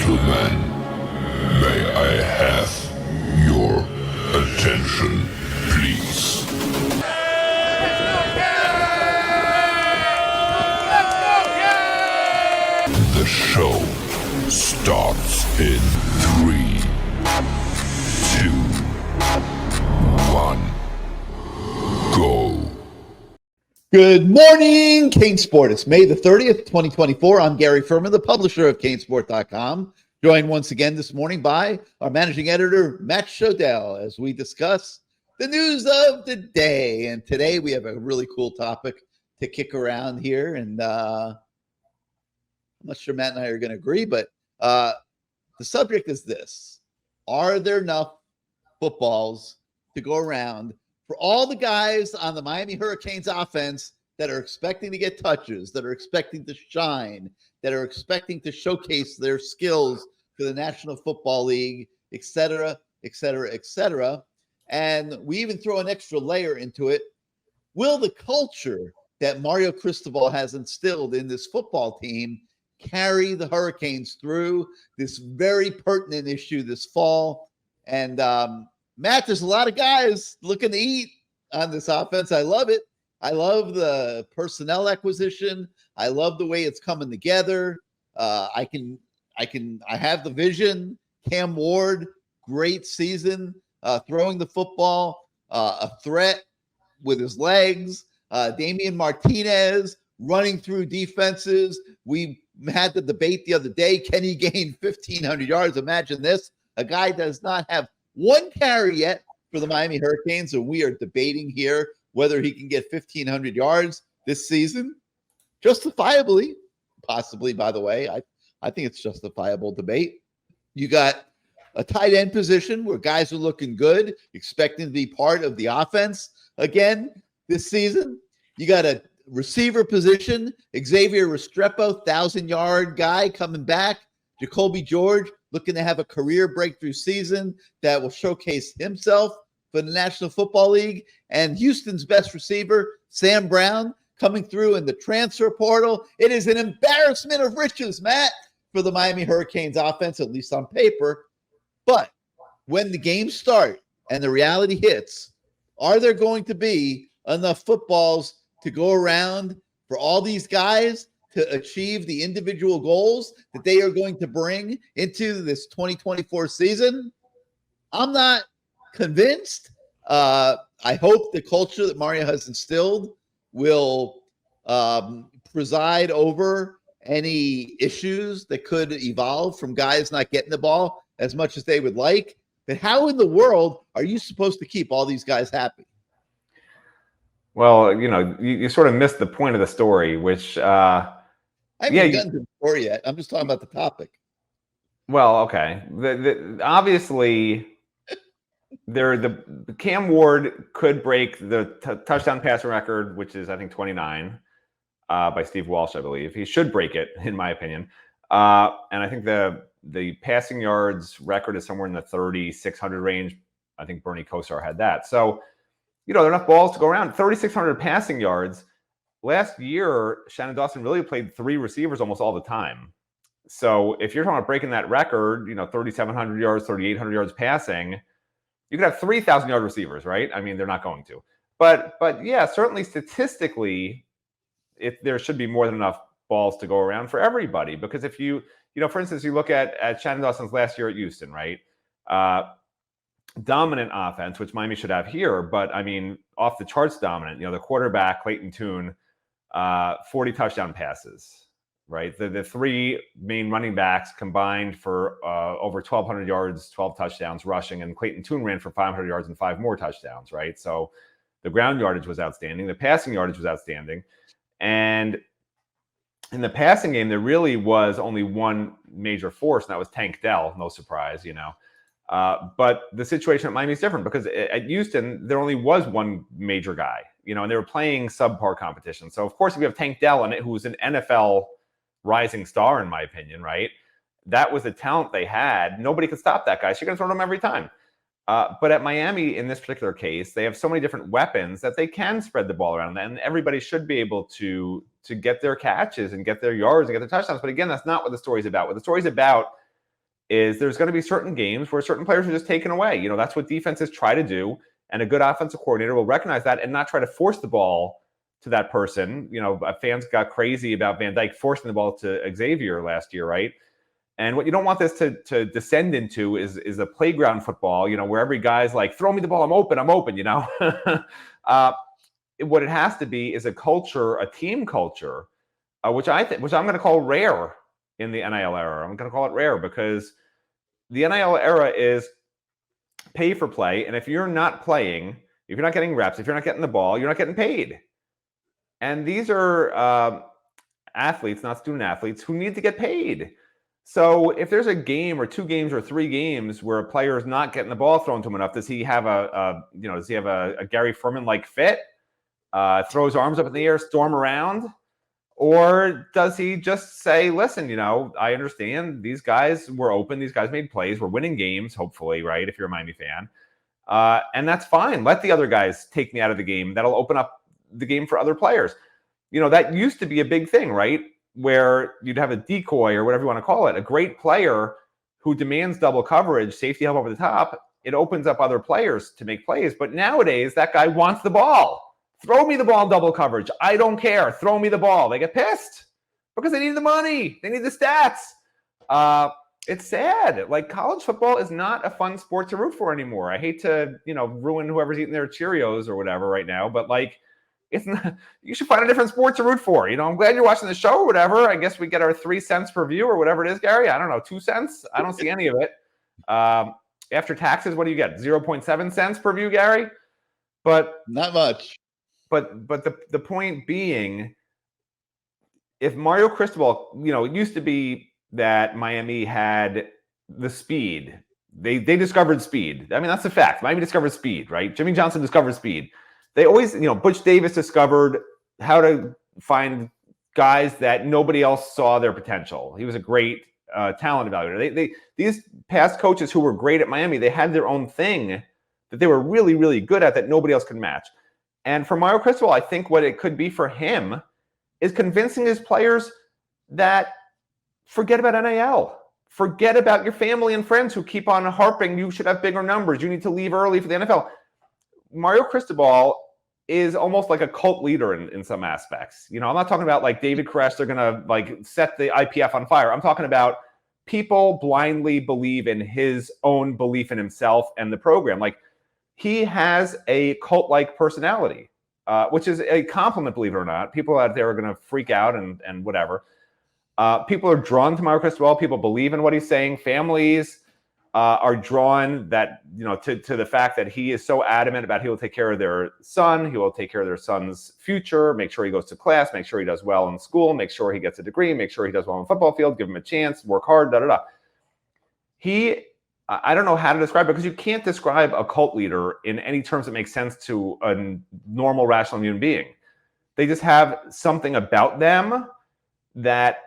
gentlemen, may I have your attention, please? The show starts in 3, 2, 1, go. Good morning, CaneSport. It's May the 30th, 2024. I'm Gary Ferman, the publisher of CaneSport.com. Joined once again this morning by our managing editor, Matt Shodell, as we discuss the news of the day. And today we have a really cool topic to kick around here. And I'm not sure Matt and I are going to agree, but the subject is this. Are there enough footballs to go around for all the guys on the Miami Hurricanes offense that are expecting to get touches, that are expecting to shine, that are expecting to showcase their skills for the National Football League, et cetera, et cetera, et cetera? And we even throw an extra layer into it. Will the culture that Mario Cristobal has instilled in this football team carry the Hurricanes through this very pertinent issue this fall? And Matt, there's a lot of guys looking to eat on this offense. I love it. I love the personnel acquisition. I love the way it's coming together. I have the vision. Cam Ward, great season, throwing the football, a threat with his legs. Damian Martinez running through defenses. We had the debate the other day. Can he gain 1,500 yards? Imagine this. A guy does not have one carry yet for the Miami Hurricanes, and we are debating here whether he can get 1,500 yards this season. Justifiably, possibly, by the way. I think it's justifiable debate. You got a tight end position where guys are looking good, expecting to be part of the offense again this season. You got a receiver position, Xavier Restrepo, 1,000-yard guy coming back. Jacoby George looking to have a career breakthrough season that will showcase himself for the National Football League. And Houston's best receiver, Sam Brown, coming through in the transfer portal. It is an embarrassment of riches, Matt, for the Miami Hurricanes offense, at least on paper. But when the games start and the reality hits, are there going to be enough footballs to go around for all these guys to achieve the individual goals that they are going to bring into this 2024 season? I'm not convinced. I hope the culture that Mario has instilled will preside over any issues that could evolve from guys not getting the ball as much as they would like. But how in the world are you supposed to keep all these guys happy? Well, you sort of missed the point of the story, which I haven't gotten to the story yet. I'm just talking about the topic. Well, okay. Obviously, the Cam Ward could break the touchdown passing record, which is I think 29 by Steve Walsh, I believe. He should break it, in my opinion. And I think the passing yards record is somewhere in the 3,600 range. I think Bernie Kosar had that. So, there are enough balls to go around. 3,600 passing yards. Last year, Shannon Dawson really played 3 receivers almost all the time. So if you're talking about breaking that record, 3,700 yards, 3,800 yards passing, you could have 3,000-yard receivers, right? I mean, they're not going to. But yeah, certainly statistically, there should be more than enough balls to go around for everybody. Because if you for instance, you look at Shannon Dawson's last year at Houston, right? Dominant offense, which Miami should have here, but I mean, off the charts dominant. The quarterback, Clayton Tune, 40 touchdown passes, right? The 3 main running backs combined for over 1,200 yards, 12 touchdowns rushing, and Clayton Tune ran for 500 yards and 5 more touchdowns, right? So the ground yardage was outstanding. The passing yardage was outstanding. And in the passing game, there really was only one major force, and that was Tank Dell. No surprise, But the situation at Miami is different because at Houston, there only was one major guy, and they were playing subpar competition. So, of course, if you have Tank Dell in it, who's an NFL rising star, in my opinion, right? That was the talent they had. Nobody could stop that guy. So you're going to throw him every time. But at Miami, in this particular case, they have so many different weapons that they can spread the ball around, and everybody should be able to get their catches and get their yards and get their touchdowns. But again, that's not what the story's about. What the story's about is there's going to be certain games where certain players are just taken away. You know, that's what defenses try to do. And a good offensive coordinator will recognize that and not try to force the ball to that person. You know, fans got crazy about Van Dyke forcing the ball to Xavier last year, right? And what you don't want this to descend into is a playground football, you know, where every guy's like, throw me the ball, I'm open, you know. What it has to be is a culture, a team culture, which I'm going to call rare in the NIL era. I'm going to call it rare because the NIL era is pay for play. And if you're not playing, if you're not getting reps, if you're not getting the ball, you're not getting paid. And these are athletes, not student athletes, who need to get paid. So if there's a game or 2 games or 3 games where a player is not getting the ball thrown to him enough, does he have a Gary Ferman like fit? Throw his arms up in the air, storm around? Or does he just say, listen, you know, I understand these guys were open. These guys made plays. We're winning games, hopefully, right, if you're a Miami fan. And that's fine. Let the other guys take me out of the game. That'll open up the game for other players. You know, that used to be a big thing, right, where you'd have a decoy or whatever you want to call it, a great player who demands double coverage, safety help over the top. It opens up other players to make plays. But nowadays, that guy wants the ball. Throw me the ball in double coverage. I don't care. Throw me the ball. They get pissed because they need the money. They need the stats. It's sad. Like, college football is not a fun sport to root for anymore. I hate to, you know, ruin whoever's eating their Cheerios or whatever right now, but like, it's not, you should find a different sport to root for. You know, I'm glad you're watching the show or whatever. I guess we get our 3 cents per view or whatever it is, Gary. I don't know, 2 cents. I don't see any of it. After taxes, what do you get? 0.7 cents per view, Gary? But not much. But the point being, if Mario Cristobal, you know, it used to be that Miami had the speed. They discovered speed. I mean, that's a fact. Miami discovered speed, right? Jimmy Johnson discovered speed. They always, you know, Butch Davis discovered how to find guys that nobody else saw their potential. He was a great talent evaluator. These past coaches who were great at Miami, they had their own thing that they were really, really good at that nobody else could match. And for Mario Cristobal, I think what it could be for him is convincing his players that forget about NIL. Forget about your family and friends who keep on harping, you should have bigger numbers. You need to leave early for the NFL. Mario Cristobal is almost like a cult leader in some aspects. You know, I'm not talking about like David Koresh, they're going to like set the IPF on fire. I'm talking about people blindly believe in his own belief in himself and the program. Like, he has a cult-like personality, which is a compliment, believe it or not. People out there are going to freak out and whatever. People are drawn to Mario Cristobal. People believe in what he's saying. Families are drawn that, you know, to the fact that he is so adamant about he will take care of their son. He will take care of their son's future, make sure he goes to class, make sure he does well in school, make sure he gets a degree, make sure he does well on the football field, give him a chance, work hard, da-da-da. I don't know how to describe it because you can't describe a cult leader in any terms that make sense to a normal, rational human being. They just have something about them that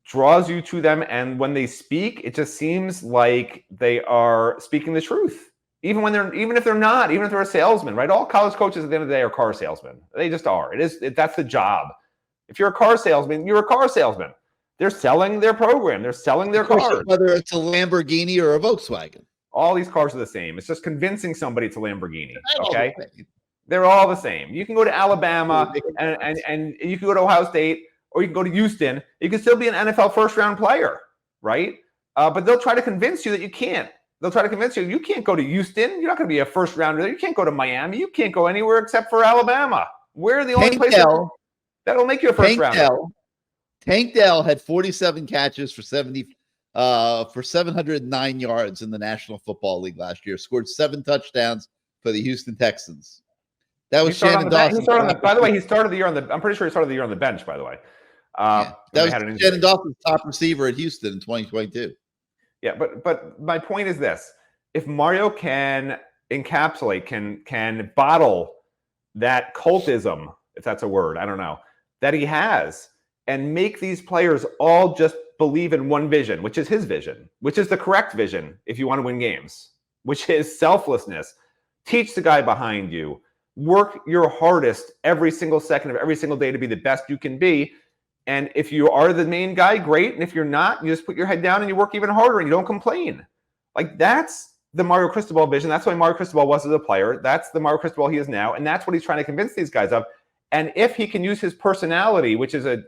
draws you to them. And when they speak, it just seems like they are speaking the truth. Even if they're not, even if they're a salesman, right? All college coaches at the end of the day are car salesmen. They just are. That's the job. If you're a car salesman, you're a car salesman. They're selling their program. They're selling their cars. Whether it's a Lamborghini or a Volkswagen. All these cars are the same. It's just convincing somebody it's a Lamborghini. Okay? They're all the same. You can go to Alabama and you can go to Ohio State, or you can go to Houston. You can still be an NFL first-round player, right? But they'll try to convince you that you can't. They'll try to convince you can't go to Houston. You're not going to be a first-rounder there. You can't go to Miami. You can't go anywhere except for Alabama. We're the only place that'll make you a first-rounder. Tank Dell had 47 catches for 709 yards in the National Football League last year. Scored 7 touchdowns for the Houston Texans. That was Shannon Dawson. By the way, he started the year on the. I'm pretty sure he started the year on the bench. By the way, that was Shannon Dawson's top receiver at Houston in 2022. Yeah, but my point is this: if Mario can encapsulate, can bottle that cultism, if that's a word, I don't know, that he has, and make these players all just believe in one vision, which is his vision, which is the correct vision if you want to win games, which is selflessness. Teach the guy behind you. Work your hardest every single second of every single day to be the best you can be. And if you are the main guy, great. And if you're not, you just put your head down and you work even harder and you don't complain. Like, that's the Mario Cristobal vision. That's why Mario Cristobal was as a player. That's the Mario Cristobal he is now. And that's what he's trying to convince these guys of. And if he can use his personality, which is a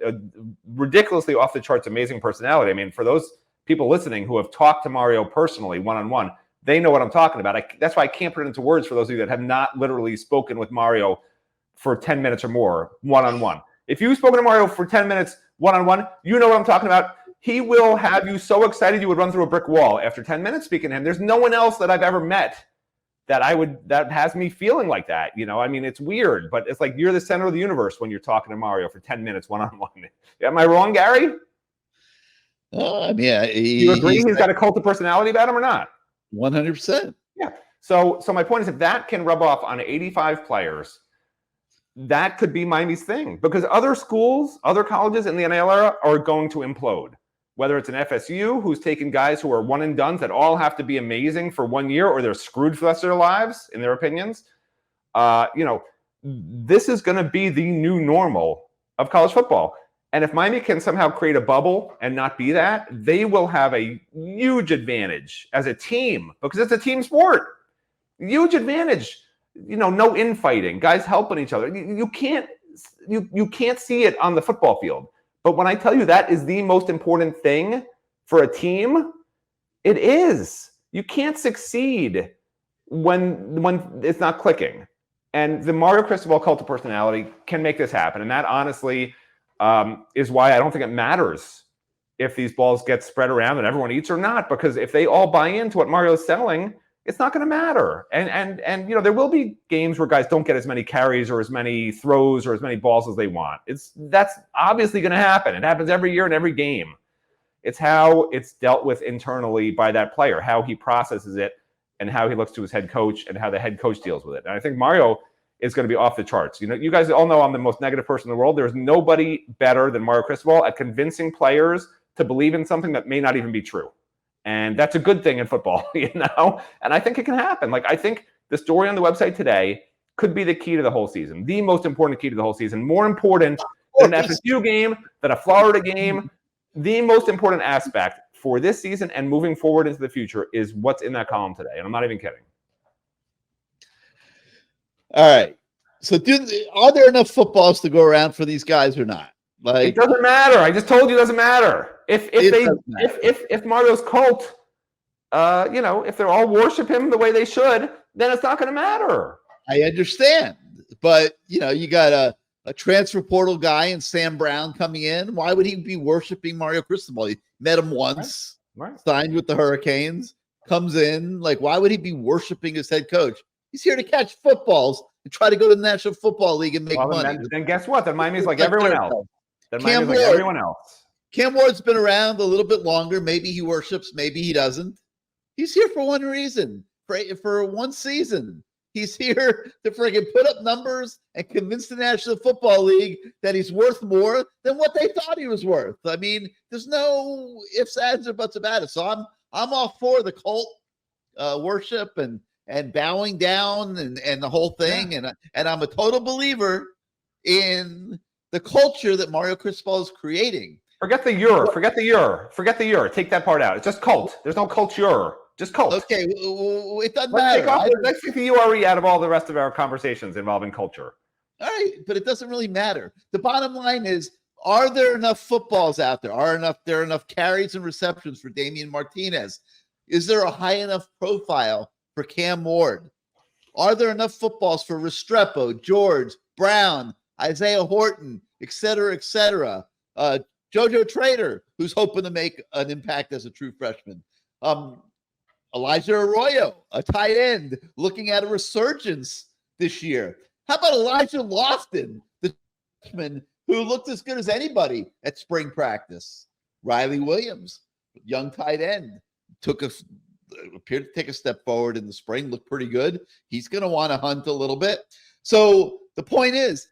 ridiculously off the charts, amazing personality. I mean, for those people listening who have talked to Mario personally, one-on-one, they know what I'm talking about. That's why I can't put it into words for those of you that have not literally spoken with Mario for 10 minutes or more, one-on-one. If you've spoken to Mario for 10 minutes, one-on-one, you know what I'm talking about. He will have you so excited you would run through a brick wall after 10 minutes speaking to him. There's no one else that I've ever met that has me feeling like that. You know, I mean, it's weird, but it's like you're the center of the universe when you're talking to Mario for 10 minutes one-on-one. Am I wrong, Gary? I mean, yeah, you agree he's got a cult of personality about him or not? 100%. Yeah. So my point is, if that can rub off on 85 players, that could be Miami's thing, because other schools, other colleges in the NIL era are going to implode. Whether it's an FSU who's taken guys who are one and dones that all have to be amazing for 1 year, or they're screwed for the rest of their lives, in their opinions. This is going to be the new normal of college football. And if Miami can somehow create a bubble and not be that, they will have a huge advantage as a team, because it's a team sport. Huge advantage. No infighting, guys helping each other. You can't see it on the football field. But when I tell you that is the most important thing for a team, it is. You can't succeed when it's not clicking. And the Mario Cristobal cult of personality can make this happen. And that honestly is why I don't think it matters if these balls get spread around and everyone eats or not. Because if they all buy into what Mario's selling, it's not going to matter. And there will be games where guys don't get as many carries or as many throws or as many balls as they want. That's obviously going to happen. It happens every year in every game. It's how it's dealt with internally by that player, how he processes it, and how he looks to his head coach and how the head coach deals with it. And I think Mario is going to be off the charts. You guys all know I'm the most negative person in the world. There's nobody better than Mario Cristobal at convincing players to believe in something that may not even be true. And that's a good thing in football, And I think it can happen. Like, I think the story on the website today could be the key to the whole season, the most important key to the whole season, more important than an FSU game, than a Florida game. The most important aspect for this season and moving forward into the future is what's in that column today. And I'm not even kidding. All right. So are there enough footballs to go around for these guys or not? Like, it doesn't matter. I just told you it doesn't matter. If Mario's cult, if they're all worship him the way they should, then it's not going to matter. I understand, but you got a transfer portal guy and Sam Brown coming in. Why would he be worshiping Mario Cristobal? He met him once, right. Signed with the Hurricanes, comes in. Like, why would he be worshiping his head coach? He's here to catch footballs and try to go to the National Football League and make money. Then guess what? Then Miami's like everyone else. Everyone else. Cam Ward's been around a little bit longer. Maybe he worships, maybe he doesn't. He's here for one reason, for one season. He's here to freaking put up numbers and convince the National Football League that he's worth more than what they thought he was worth. I mean, there's no ifs, ands, or buts about it. So I'm all for the cult worship and bowing down and the whole thing. Yeah. And I'm a total believer in the culture that Mario Cristobal is creating. Forget the you're. Take that part out. It's just cult. There's no culture. Just cult. Okay, it doesn't matter. Let's take the URE out of all the rest of our conversations involving culture. All right, but it doesn't really matter. The bottom line is, are there enough footballs out there? Are there enough carries and receptions for Damian Martinez? Is there a high enough profile for Cam Ward? Are there enough footballs for Restrepo, George, Brown, Isaiah Horton, et cetera, Jojo Trader, who's hoping to make an impact as a true freshman. Elijah Arroyo, a tight end, looking at a resurgence this year. How about Elijah Lofton, the freshman who looked as good as anybody at spring practice? Riley Williams, young tight end, appeared to take a step forward in the spring, looked pretty good. He's going to want to hunt a little bit. So the point is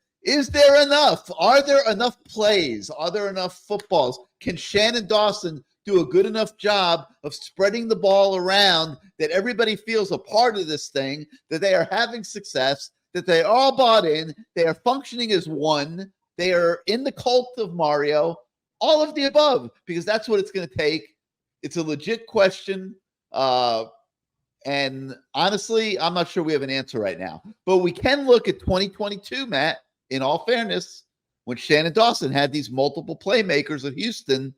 there enough? Are there enough plays? Are there enough footballs? Can Shannon Dawson do a good enough job of spreading the ball around that everybody feels a part of this thing, that they are having success, that they all bought in, they are functioning as one, They are in the cult of Mario. All of the above, because that's what it's going to take. It's a legit question. And honestly, I'm not sure we have an answer right now. But we can look at 2022, Matt, in all fairness, when Shannon Dawson had these multiple playmakers at Houston,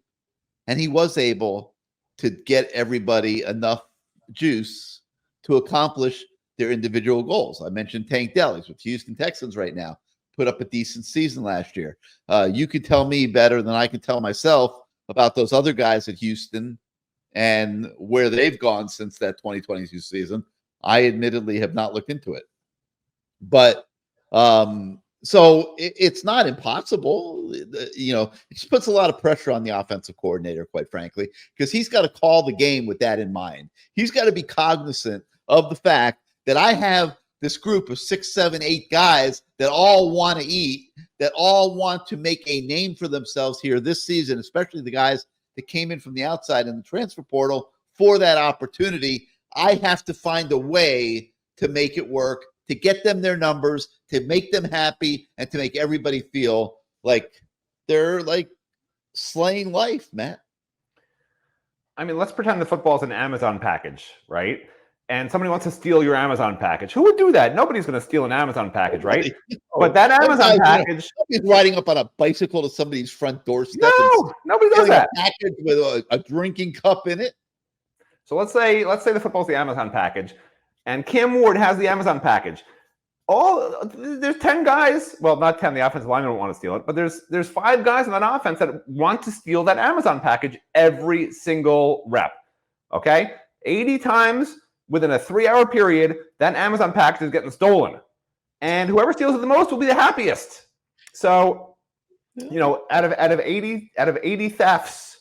and he was able to get everybody enough juice to accomplish their individual goals. I mentioned Tank Dell. He's with Houston Texans right now. Put up a decent season last year. You could tell me better than I could tell myself about those other guys at Houston and where they've gone since that 2022 season. I admittedly have not looked into it. But so it's not impossible. It just puts a lot of pressure on the offensive coordinator, quite frankly, because he's got to call the game with that in mind. He's got to be cognizant of the fact that I have this group of 6, 7, 8 guys that all want to eat, that all want to make a name for themselves here this season, especially the guys that came in from the outside in the transfer portal for that opportunity. I have to find a way to make it work, to get them their numbers, to make them happy, and to make everybody feel like they're like slaying life, Matt. I mean, let's pretend the football is an Amazon package, right? And somebody wants to steal your Amazon package. Who would do that? Nobody's going to steal an Amazon package, right? But that Amazon package, nobody's riding up on a bicycle to somebody's front doorstep. No, nobody does that. A package with a drinking cup in it. So let's say the football's the Amazon package, and Cam Ward has the Amazon package. There's 10 guys. Well, not 10. The offensive linemen don't want to steal it, but there's 5 guys in that offense that want to steal that Amazon package every single rep. Okay, 80 times within a 3-hour period, that Amazon package is getting stolen, and whoever steals it the most will be the happiest. So, out of 80 thefts,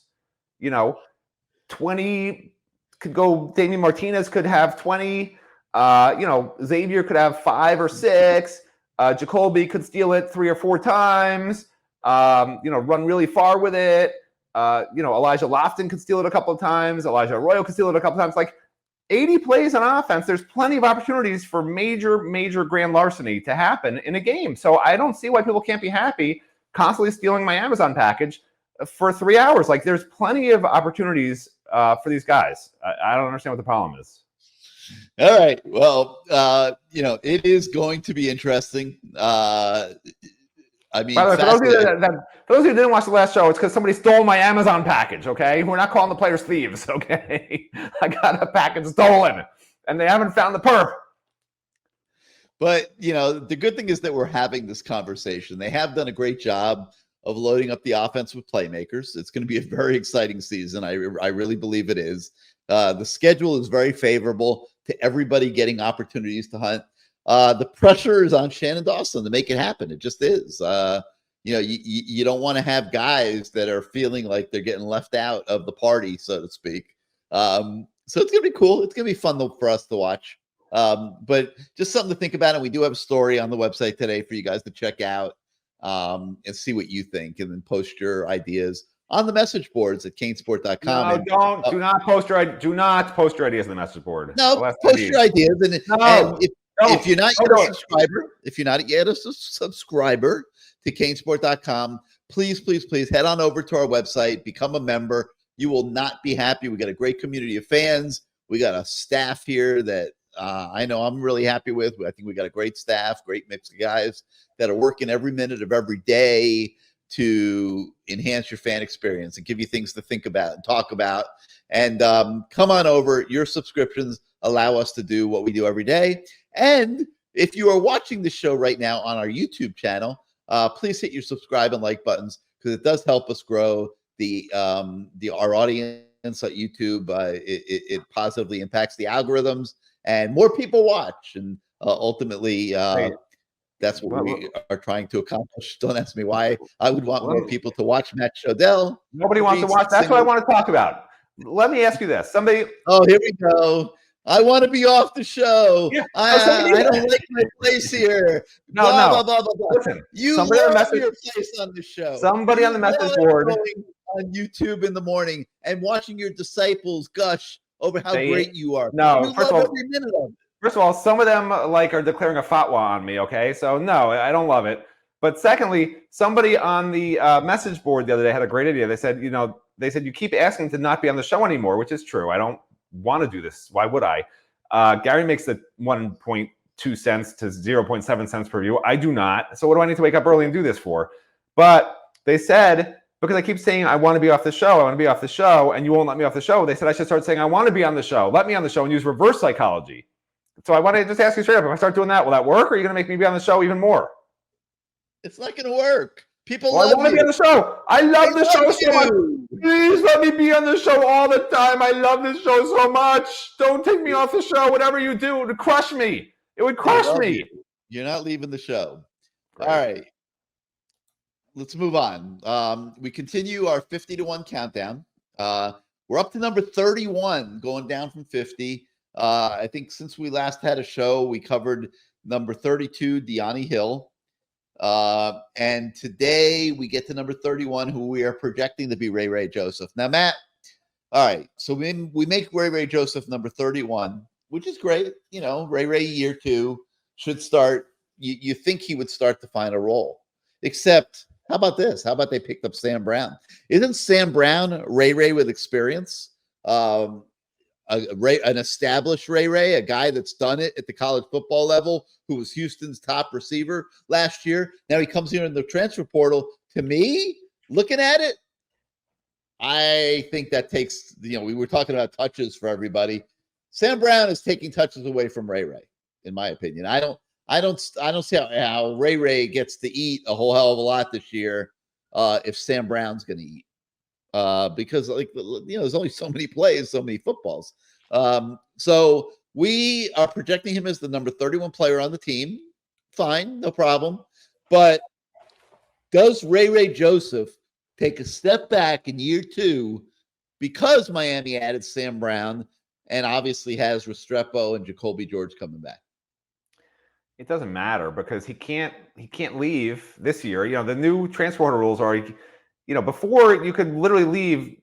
20 could go. Damian Martinez could have 20. Xavier could have 5 or 6. Jacoby could steal it 3 or 4 times. Run really far with it. Elijah Lofton could steal it a couple of times. Elijah Arroyo could steal it a couple of times. Like 80 plays on offense, there's plenty of opportunities for major grand larceny to happen in a game. So I don't see why people can't be happy constantly stealing my Amazon package for 3 hours. Like there's plenty of opportunities for these guys. I don't understand what the problem is. All right. Well, it is going to be interesting. By the way, for those of you who didn't watch the last show, it's because somebody stole my Amazon package, okay? We're not calling the players thieves, okay? I got a package stolen, and they haven't found the perp. But, the good thing is that we're having this conversation. They have done a great job of loading up the offense with playmakers. It's going to be a very exciting season. I really believe it is. The schedule is very favorable to everybody getting opportunities to hunt. The pressure is on Shannon Dawson to make it happen. It just is. You don't want to have guys that are feeling like they're getting left out of the party, so to speak. So it's going to be cool. It's going to be fun for us to watch. But just something to think about. And we do have a story on the website today for you guys to check out and see what you think, and then post your ideas on the message boards at CaneSport.com. No, do not post your ideas on the message board. No, post your ideas. And if you're not yet a subscriber to CaneSport.com, please head on over to our website, become a member. You will not be happy. We got a great community of fans. We got a staff here that I know I'm really happy with. I think we got a great staff, great mix of guys that are working every minute of every day to enhance your fan experience and give you things to think about and talk about. And come on over. Your subscriptions allow us to do what we do every day. And if you are watching the show right now on our YouTube channel, please hit your subscribe and like buttons, because it does help us grow our audience at YouTube. It positively impacts the algorithms, and more people watch. And ultimately, that's what we are trying to accomplish. Don't ask me why I would want more people to watch Matt Shodell. Nobody wants to watch. That's what I want to talk about. Let me ask you this. Oh, here we go. I want to be off the show. Yeah, I don't like my place here. Blah, blah. Listen, you love your place on the show. Somebody on the message board on YouTube in the morning and watching your disciples gush over how great you are. No, you love every minute of it. First of all, some of them are declaring a fatwa on me. Okay, so no, I don't love it. But secondly, somebody on the message board the other day had a great idea. They said, you keep asking to not be on the show anymore, which is true. I don't want to do this. Why would I? Gary makes the 1.2 cents to 0.7 cents per view. I do not. So what do I need to wake up early and do this for? But they said, because I keep saying I want to be off the show, and you won't let me off the show, they said I should start saying I want to be on the show. Let me on the show and use reverse psychology. So I want to just ask you straight up, if I start doing that, will that work, or are you going to make me be on the show even more? It's not going to work. People I love want to you. be on the show. I love the show so much. You. Please let me be on the show all the time. I love this show so much. Don't take me off the show. Whatever you do, it would crush me. It would crush me. You're not leaving the show. Great. All right. Let's move on. We continue our 50-1 countdown. We're up to number 31, going down from 50. I think since we last had a show, we covered number 32, Deani Hill. And today we get to number 31, who we are projecting to be Ray Joseph. Now, Matt, all right, so we make Ray Joseph number 31, which is great. Ray year 2 should start. You think he would start to find a role, except how about this? How about they picked up Sam Brown? Isn't Sam Brown Ray with experience? An established Ray, a guy that's done it at the college football level, who was Houston's top receiver last year. Now he comes here in the transfer portal. To me, looking at it, I think that takes, we were talking about touches for everybody. Sam Brown is taking touches away from Ray, in my opinion. I don't see how Ray gets to eat a whole hell of a lot this year if Sam Brown's going to eat. Because there's only so many plays, so many footballs. So we are projecting him as the number 31 player on the team. Fine, no problem. But does Ray Joseph take a step back in year 2 because Miami added Sam Brown and obviously has Restrepo and Jacoby George coming back? It doesn't matter because he can't leave this year. The new transfer portal rules are, before you could literally leave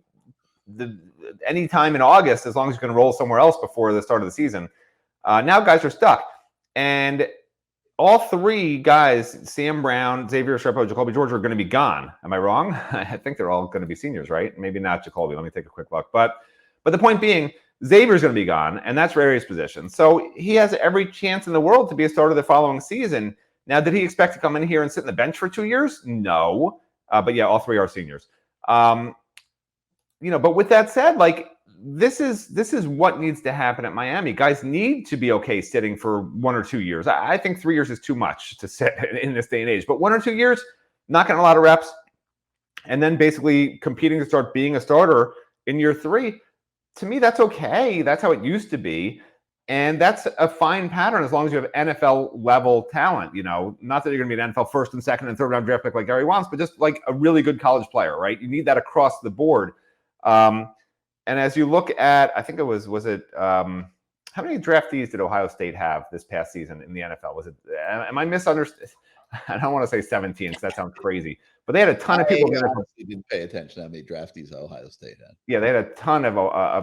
any time in August as long as you can roll somewhere else before the start of the season. Now guys are stuck. And all 3 guys, Sam Brown, Xavier Restrepo, Jacoby George, are going to be gone. Am I wrong? I think they're all going to be seniors, right? Maybe not Jacoby. Let me take a quick look. But the point being, Xavier's going to be gone, and that's Ray's position. So he has every chance in the world to be a starter the following season. Now, did he expect to come in here and sit in the bench for 2 years? No. But yeah, all 3 are seniors. But with that said, this is what needs to happen at Miami. Guys need to be okay sitting for 1 or 2 years. I think 3 years is too much to sit in this day and age. But 1 or 2 years, not getting a lot of reps, and then basically competing to start being a starter in year 3. To me, that's okay. That's how it used to be. And that's a fine pattern as long as you have NFL level talent, not that you're going to be an NFL first and second and third round draft pick like Gary wants, but just like a really good college player, right? You need that across the board. And as you look at, I think it was it, how many draftees did Ohio State have this past season in the NFL? Was it, am I misunderstood? I don't want to say 17 because that sounds crazy, but they had a ton of people. I honestly didn't pay attention to how many draftees Ohio State had. Yeah, they had a ton of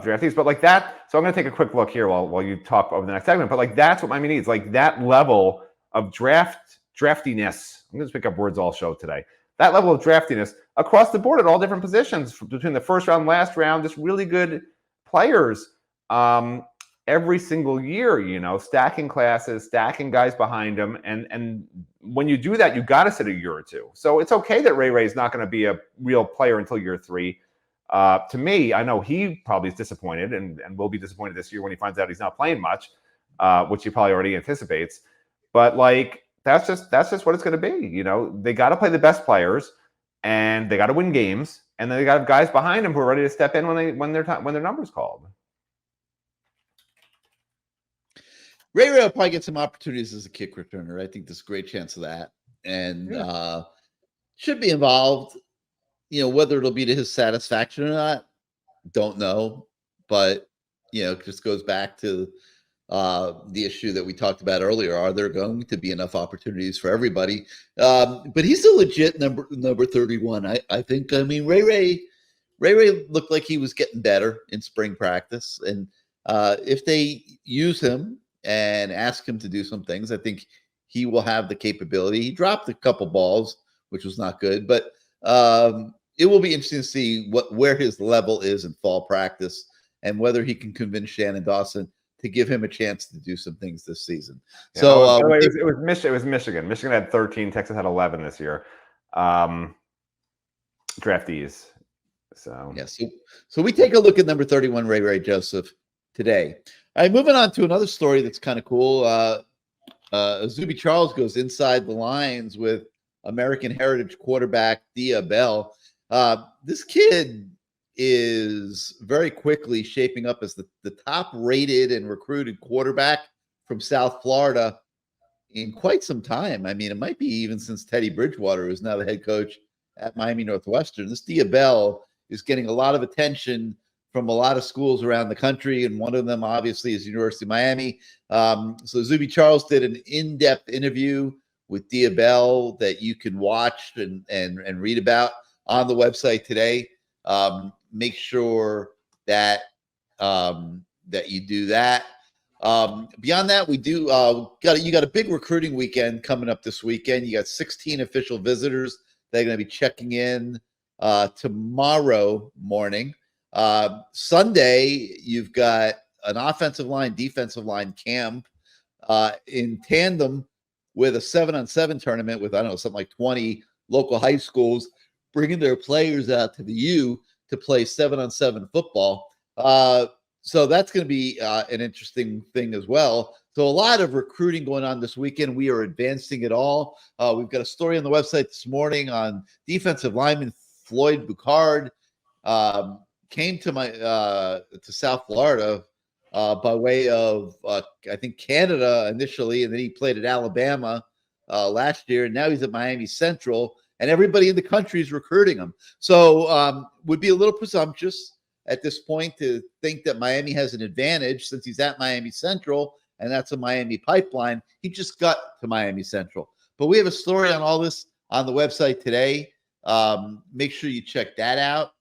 draftees, but like that. So I'm going to take a quick look here while you talk over the next segment. But like that's what Miami needs, like that level of draftiness. I'm going to pick up words all show today. That level of draftiness across the board at all different positions, between the first round, last round, just really good players. Every single year, stacking classes, stacking guys behind them. And when you do that, you got to sit a year or 2. So it's okay that Ray is not going to be a real player until year 3. To me, I know he probably is disappointed and will be disappointed this year when he finds out he's not playing much, which he probably already anticipates. But that's just what it's going to be. They got to play the best players and they got to win games. And then they got guys behind them who are ready to step in when their number's called. Ray will probably get some opportunities as a kick returner. I think there's a great chance of that. And should be involved. Whether it'll be to his satisfaction or not, don't know. But, it just goes back to the issue that we talked about earlier. Are there going to be enough opportunities for everybody? But he's a legit number 31. I think. I mean, Ray looked like he was getting better in spring practice. And if they use him and ask him to do some things, I think he will have the capability. He dropped a couple balls, which was not good, but it will be interesting to see where his level is in fall practice and whether he can convince Shannon Dawson to give him a chance to do some things this season. Yeah, So by the way, it was Michigan. Michigan had 13. Texas had 11 this year. Draftees. So yes. So we take a look at number 31, Ray Joseph, today. All right, moving on to another story that's kind of cool. Zuby Charles goes inside the lines with American Heritage quarterback Dia Bell. This kid is very quickly shaping up as the top rated and recruited quarterback from South Florida in quite some time. I mean, it might be even since Teddy Bridgewater, who's now the head coach at Miami Northwestern. This Dia Bell is getting a lot of attention from a lot of schools around the country, and one of them obviously is University of Miami. So Zuby Charles did an in-depth interview with Dia Bell that you can watch and read about on the website today. Make sure that that you do that. Beyond that, we do you got a big recruiting weekend coming up this weekend. You got 16 official visitors that are going to be checking in tomorrow morning. Sunday, you've got an offensive line, defensive line camp in tandem with a 7-on-7 tournament with, I don't know, something like 20 local high schools bringing their players out to the U to play 7-on-7 football. So that's going to be an interesting thing as well. So a lot of recruiting going on this weekend. We are advancing it all. We've got a story on the website this morning on defensive lineman Floyd Boucard. Came to South Florida by way of I think Canada initially, and then he played at Alabama last year, and now he's at Miami Central, and everybody in the country is recruiting him. So would be a little presumptuous at this point to think that Miami has an advantage since he's at Miami Central, and that's a Miami pipeline. He just got to Miami Central. But we have a story on all this on the website today. Make sure you check that out.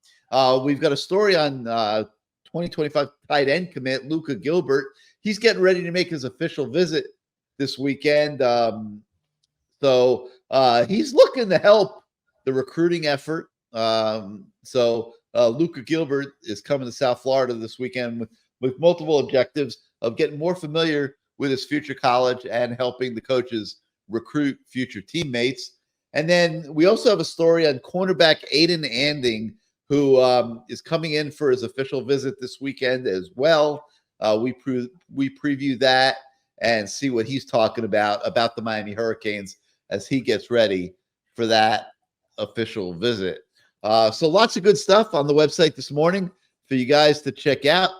We've got a story on 2025 tight end commit Luca Gilbert. He's getting ready to make his official visit this weekend. So he's looking to help the recruiting effort. So Luca Gilbert is coming to South Florida this weekend with multiple objectives of getting more familiar with his future college and helping the coaches recruit future teammates. And then we also have a story on cornerback Aiden Anding, who is coming in for his official visit this weekend as well. We preview that and see what he's talking about the Miami Hurricanes as he gets ready for that official visit. So lots of good stuff on the website this morning for you guys to check out.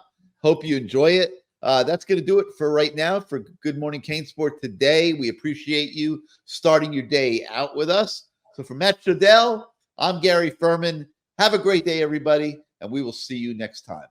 Hope you enjoy it. That's going to do it for right now for Good Morning CaneSport today. We appreciate you starting your day out with us. So for Matt Shodell, I'm Gary Ferman. Have a great day, everybody, and we will see you next time.